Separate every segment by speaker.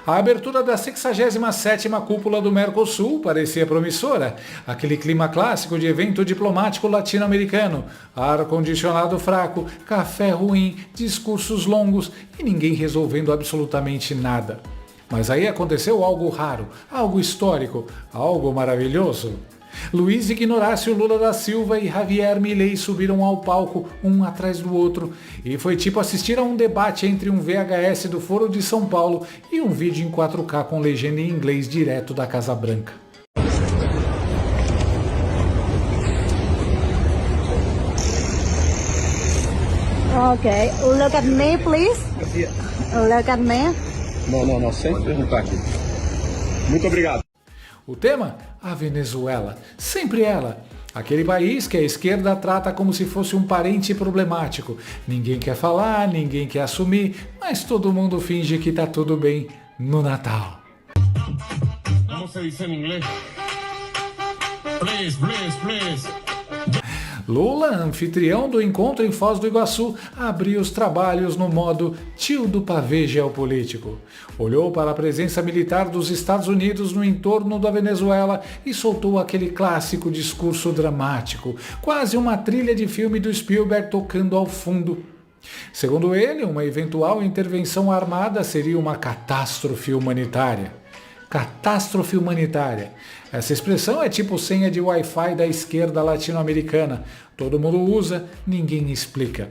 Speaker 1: A abertura da 67ª cúpula do Mercosul parecia promissora. Aquele clima clássico de evento diplomático latino-americano. Ar-condicionado fraco, café ruim, discursos longos e ninguém resolvendo absolutamente nada. Mas aí aconteceu algo raro, algo histórico, algo maravilhoso. Luiz Ignacio Lula da Silva e Javier Milei subiram ao palco, um atrás do outro, e foi tipo assistir a um debate entre um VHS do Foro de São Paulo e um vídeo em 4K com legenda em inglês direto da Casa Branca.
Speaker 2: Okay, look at me, please. Look at me.
Speaker 3: Não, sem perguntar aqui. Muito obrigado.
Speaker 1: O tema? A Venezuela. Sempre ela. Aquele país que a esquerda trata como se fosse um parente problemático. Ninguém quer falar, ninguém quer assumir, mas todo mundo finge que tá tudo bem no Natal.
Speaker 4: Como se diz em inglês? Please.
Speaker 1: Lula, anfitrião do encontro em Foz do Iguaçu, abriu os trabalhos no modo tio do pavê geopolítico. Olhou para a presença militar dos Estados Unidos no entorno da Venezuela e soltou aquele clássico discurso dramático, quase uma trilha de filme do Spielberg tocando ao fundo. Segundo ele, uma eventual intervenção armada seria uma catástrofe humanitária. Catástrofe humanitária. Essa expressão é tipo senha de Wi-Fi da esquerda latino-americana. Todo mundo usa, ninguém explica.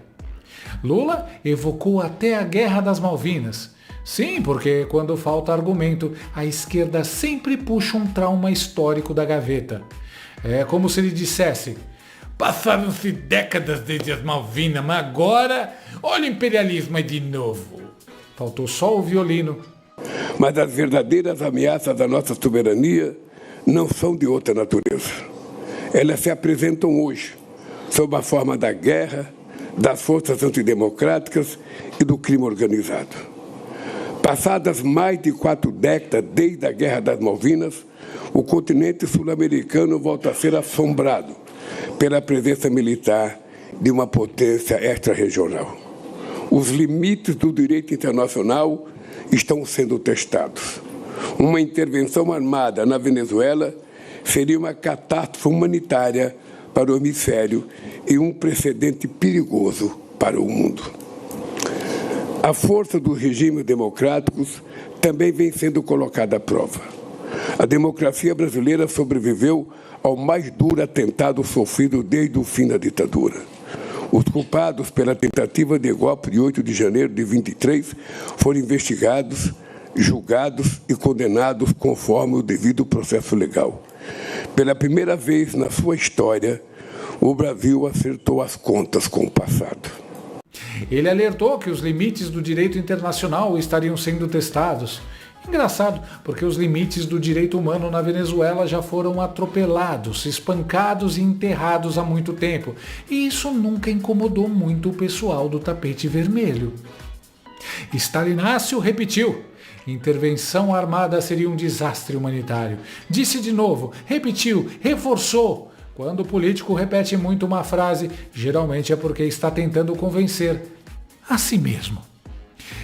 Speaker 1: Lula evocou até a Guerra das Malvinas. Sim, porque quando falta argumento, a esquerda sempre puxa um trauma histórico da gaveta. É como se ele dissesse: passaram-se décadas desde as Malvinas, mas agora, olha o imperialismo aí de novo. Faltou só o violino.
Speaker 5: Mas as verdadeiras ameaças à nossa soberania não são de outra natureza. Elas se apresentam hoje, sob a forma da guerra, das forças antidemocráticas e do crime organizado. Passadas mais de 4 décadas desde a Guerra das Malvinas, o continente sul-americano volta a ser assombrado pela presença militar de uma potência extra-regional. Os limites do direito internacional estão sendo testados. Uma intervenção armada na Venezuela seria uma catástrofe humanitária para o hemisfério e um precedente perigoso para o mundo. A força dos regimes democráticos também vem sendo colocada à prova. A democracia brasileira sobreviveu ao mais duro atentado sofrido desde o fim da ditadura. Os culpados pela tentativa de golpe de 8 de janeiro de 23 foram investigados, julgados e condenados conforme o devido processo legal. Pela primeira vez na sua história, o Brasil acertou as contas com o passado.
Speaker 1: Ele alertou que os limites do direito internacional estariam sendo testados. Engraçado, porque os limites do direito humano na Venezuela já foram atropelados, espancados e enterrados há muito tempo. E isso nunca incomodou muito o pessoal do tapete vermelho. Stalinácio repetiu: intervenção armada seria um desastre humanitário. Disse de novo, repetiu, reforçou. Quando o político repete muito uma frase, geralmente é porque está tentando convencer a si mesmo.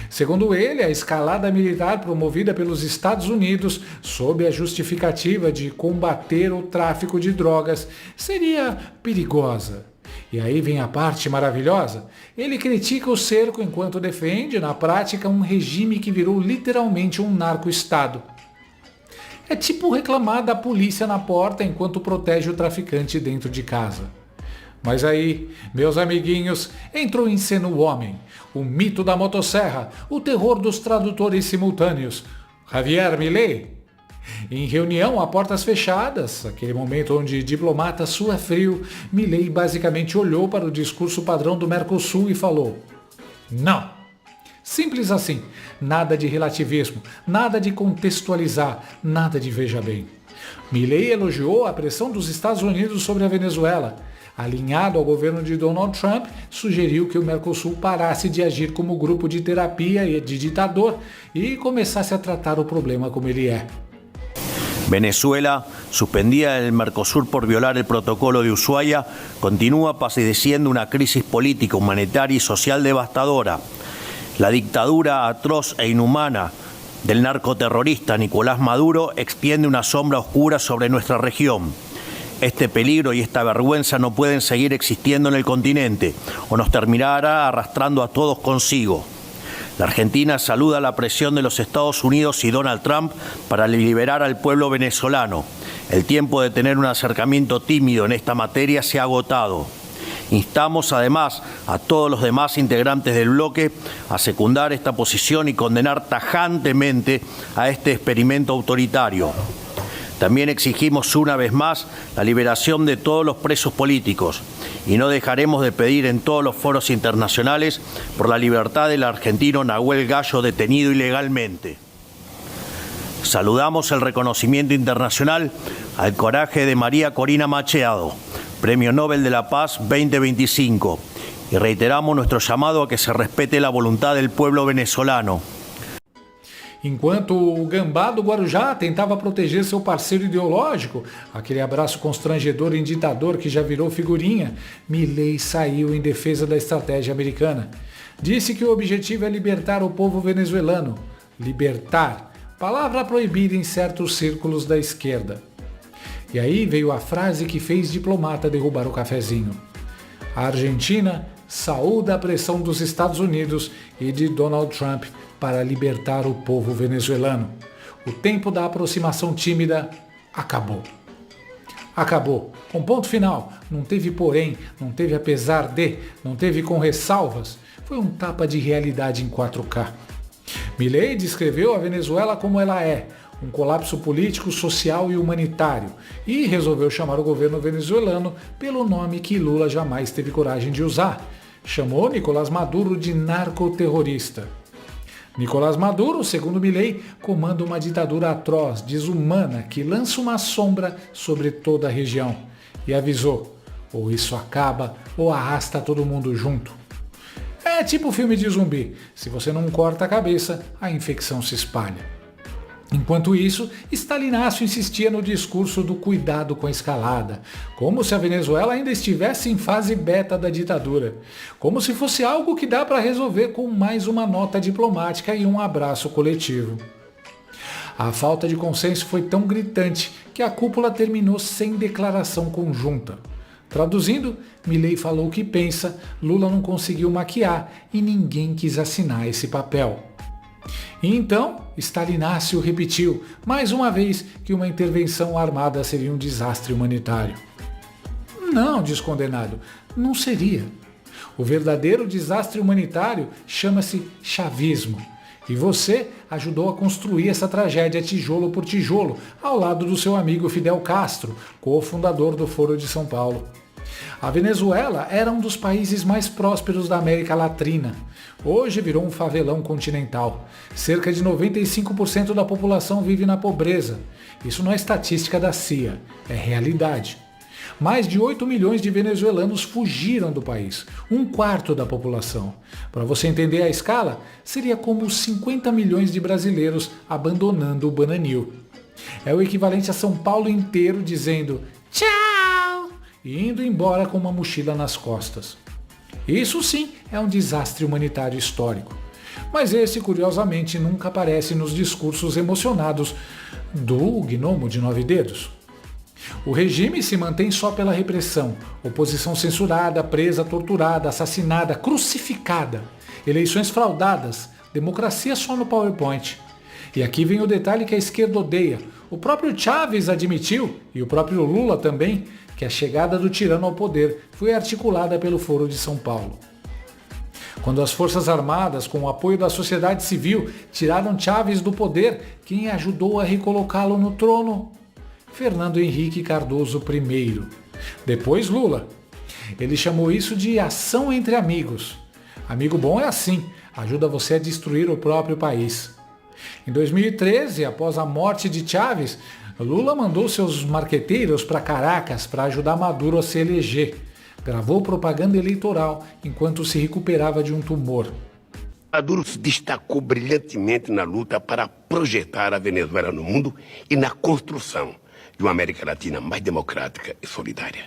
Speaker 1: Segundo ele, a escalada militar promovida pelos Estados Unidos, sob a justificativa de combater o tráfico de drogas, seria perigosa. E aí vem a parte maravilhosa. Ele critica o cerco enquanto defende, na prática, um regime que virou literalmente um narco-estado. É tipo reclamar da polícia na porta enquanto protege o traficante dentro de casa. Mas aí, meus amiguinhos, entrou em cena o homem, o mito da motosserra, o terror dos tradutores simultâneos, Javier Milei. Em reunião a portas fechadas, aquele momento onde diplomata sua frio, Milei basicamente olhou para o discurso padrão do Mercosul e falou: não. Simples assim, nada de relativismo, nada de contextualizar, nada de veja bem. Milei elogiou a pressão dos Estados Unidos sobre a Venezuela. Alinhado ao governo de Donald Trump, sugeriu que o Mercosul parasse de agir como grupo de terapia e de ditador e começasse a tratar o problema como ele é.
Speaker 6: Venezuela, suspendida del Mercosur por violar el protocolo de Ushuaia, continúa padeciendo una crisis política, humanitaria y social devastadora. La dictadura atroz e inhumana del narcoterrorista Nicolás Maduro extiende una sombra oscura sobre nuestra región. Este peligro y esta vergüenza no pueden seguir existiendo en el continente o nos terminará arrastrando a todos consigo. La Argentina saluda la presión de los Estados Unidos y Donald Trump para liberar al pueblo venezolano. El tiempo de tener un acercamiento tímido en esta materia se ha agotado. Instamos además a todos los demás integrantes del bloque a secundar esta posición y condenar tajantemente a este experimento autoritario. También exigimos una vez más la liberación de todos los presos políticos y no dejaremos de pedir en todos los foros internacionales por la libertad del argentino Nahuel Gallo detenido ilegalmente. Saludamos el reconocimiento internacional al coraje de María Corina Machado, Premio Nobel de la Paz 2025, y reiteramos nuestro llamado a que se respete la voluntad del pueblo venezolano.
Speaker 1: Enquanto o Gambá do Guarujá tentava proteger seu parceiro ideológico, aquele abraço constrangedor em ditador que já virou figurinha, Milei saiu em defesa da estratégia americana. Disse que o objetivo é libertar o povo venezuelano. Libertar, palavra proibida em certos círculos da esquerda. E aí veio a frase que fez diplomata derrubar o cafezinho. A Argentina saúda a pressão dos Estados Unidos e de Donald Trump para libertar o povo venezuelano. O tempo da aproximação tímida acabou. Acabou. Com ponto final. Não teve porém, não teve apesar de, não teve com ressalvas. Foi um tapa de realidade em 4K. Milei descreveu a Venezuela como ela é, um colapso político, social e humanitário, e resolveu chamar o governo venezuelano pelo nome que Lula jamais teve coragem de usar. Chamou Nicolás Maduro de narcoterrorista. Nicolás Maduro, segundo Milei, comanda uma ditadura atroz, desumana, que lança uma sombra sobre toda a região. E avisou, ou isso acaba, ou arrasta todo mundo junto. É tipo filme de zumbi, se você não corta a cabeça, a infecção se espalha. Enquanto isso, Stalinácio insistia no discurso do cuidado com a escalada, como se a Venezuela ainda estivesse em fase beta da ditadura, como se fosse algo que dá para resolver com mais uma nota diplomática e um abraço coletivo. A falta de consenso foi tão gritante que a cúpula terminou sem declaração conjunta. Traduzindo, Milei falou o que pensa, Lula não conseguiu maquiar e ninguém quis assinar esse papel. E então, Stalinácio repetiu, mais uma vez, que uma intervenção armada seria um desastre humanitário. Não, diz condenado, não seria. O verdadeiro desastre humanitário chama-se chavismo. E você ajudou a construir essa tragédia tijolo por tijolo, ao lado do seu amigo Fidel Castro, cofundador do Foro de São Paulo. A Venezuela era um dos países mais prósperos da América Latina. Hoje virou um favelão continental. Cerca de 95% da população vive na pobreza. Isso não é estatística da CIA, é realidade. Mais de 8 milhões de venezuelanos fugiram do país, um quarto da população. Para você entender a escala, seria como 50 milhões de brasileiros abandonando o Bananil. É o equivalente a São Paulo inteiro dizendo tchau e indo embora com uma mochila nas costas. Isso sim é um desastre humanitário histórico. Mas esse, curiosamente, nunca aparece nos discursos emocionados do Gnomo de 9 dedos. O regime se mantém só pela repressão, oposição censurada, presa, torturada, assassinada, crucificada, eleições fraudadas, democracia só no PowerPoint. E aqui vem o detalhe que a esquerda odeia. O próprio Chávez admitiu, e o próprio Lula também, que a chegada do tirano ao poder foi articulada pelo Foro de São Paulo. Quando as Forças Armadas, com o apoio da sociedade civil, tiraram Chávez do poder, quem ajudou a recolocá-lo no trono? Fernando Henrique Cardoso I. Depois Lula. Ele chamou isso de ação entre amigos. Amigo bom é assim, ajuda você a destruir o próprio país. Em 2013, após a morte de Chávez, Lula mandou seus marqueteiros para Caracas para ajudar Maduro a se eleger. Gravou propaganda eleitoral enquanto se recuperava de um tumor.
Speaker 7: Maduro se destacou brilhantemente na luta para projetar a Venezuela no mundo e na construção de uma América Latina mais democrática e solidária.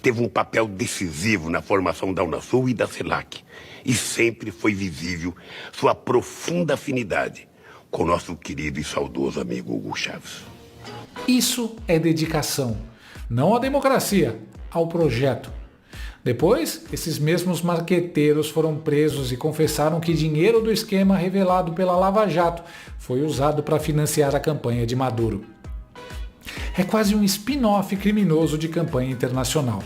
Speaker 7: Teve um papel decisivo na formação da Unasul e da CELAC, e sempre foi visível sua profunda afinidade com nosso querido e saudoso amigo Hugo Chávez.
Speaker 1: Isso é dedicação, não à democracia, ao projeto. Depois, esses mesmos marqueteiros foram presos e confessaram que dinheiro do esquema revelado pela Lava Jato foi usado para financiar a campanha de Maduro. É quase um spin-off criminoso de campanha internacional.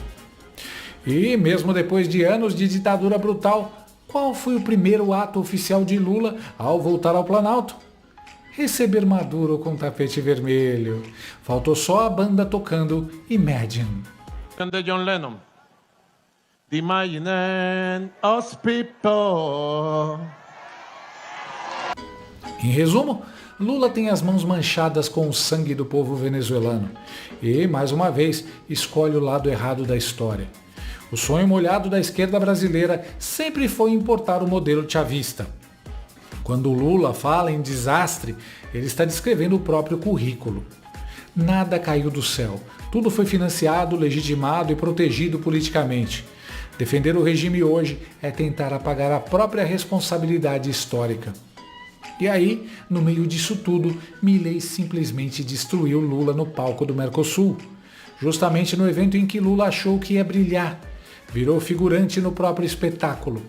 Speaker 1: E mesmo depois de anos de ditadura brutal, qual foi o primeiro ato oficial de Lula ao voltar ao Planalto? Receber Maduro com tapete vermelho. Faltou só a banda tocando Imagine.
Speaker 4: De John Lennon. Imagine us people.
Speaker 1: Em resumo, Lula tem as mãos manchadas com o sangue do povo venezuelano e, mais uma vez, escolhe o lado errado da história. O sonho molhado da esquerda brasileira sempre foi importar o modelo chavista. Quando Lula fala em desastre, ele está descrevendo o próprio currículo. Nada caiu do céu, tudo foi financiado, legitimado e protegido politicamente. Defender o regime hoje é tentar apagar a própria responsabilidade histórica. E aí, no meio disso tudo, Milei simplesmente destruiu Lula no palco do Mercosul. Justamente no evento em que Lula achou que ia brilhar. Virou figurante no próprio espetáculo.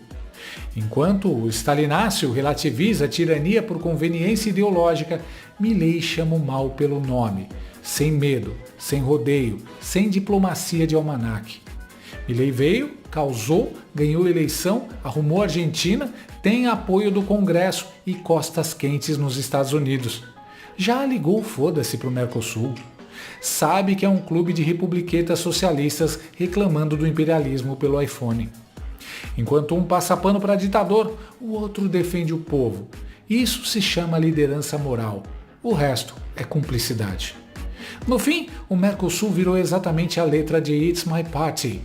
Speaker 1: Enquanto o Stalinácio relativiza a tirania por conveniência ideológica, Milei chama o mal pelo nome, sem medo, sem rodeio, sem diplomacia de almanaque. Milei veio, causou, ganhou eleição, arrumou a Argentina, tem apoio do Congresso e costas quentes nos Estados Unidos. Já ligou foda-se pro Mercosul. Sabe que é um clube de republiquetas socialistas reclamando do imperialismo pelo iPhone. Enquanto um passa pano para ditador, o outro defende o povo. Isso se chama liderança moral. O resto é cumplicidade. No fim, o Mercosul virou exatamente a letra de It's My Party.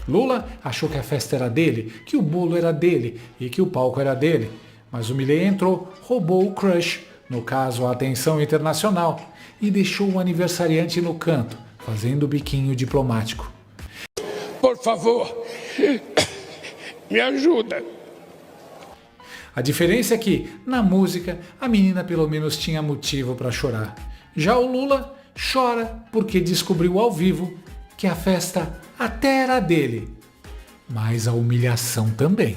Speaker 1: Lula achou que a festa era dele, que o bolo era dele e que o palco era dele. Mas o Milei entrou, roubou o crush, no caso a atenção internacional, e deixou o aniversariante no canto, fazendo biquinho diplomático.
Speaker 5: Por favor, me ajuda.
Speaker 1: A diferença é que, na música, a menina pelo menos tinha motivo para chorar. Já o Lula chora porque descobriu ao vivo que a festa até era dele, mas a humilhação também.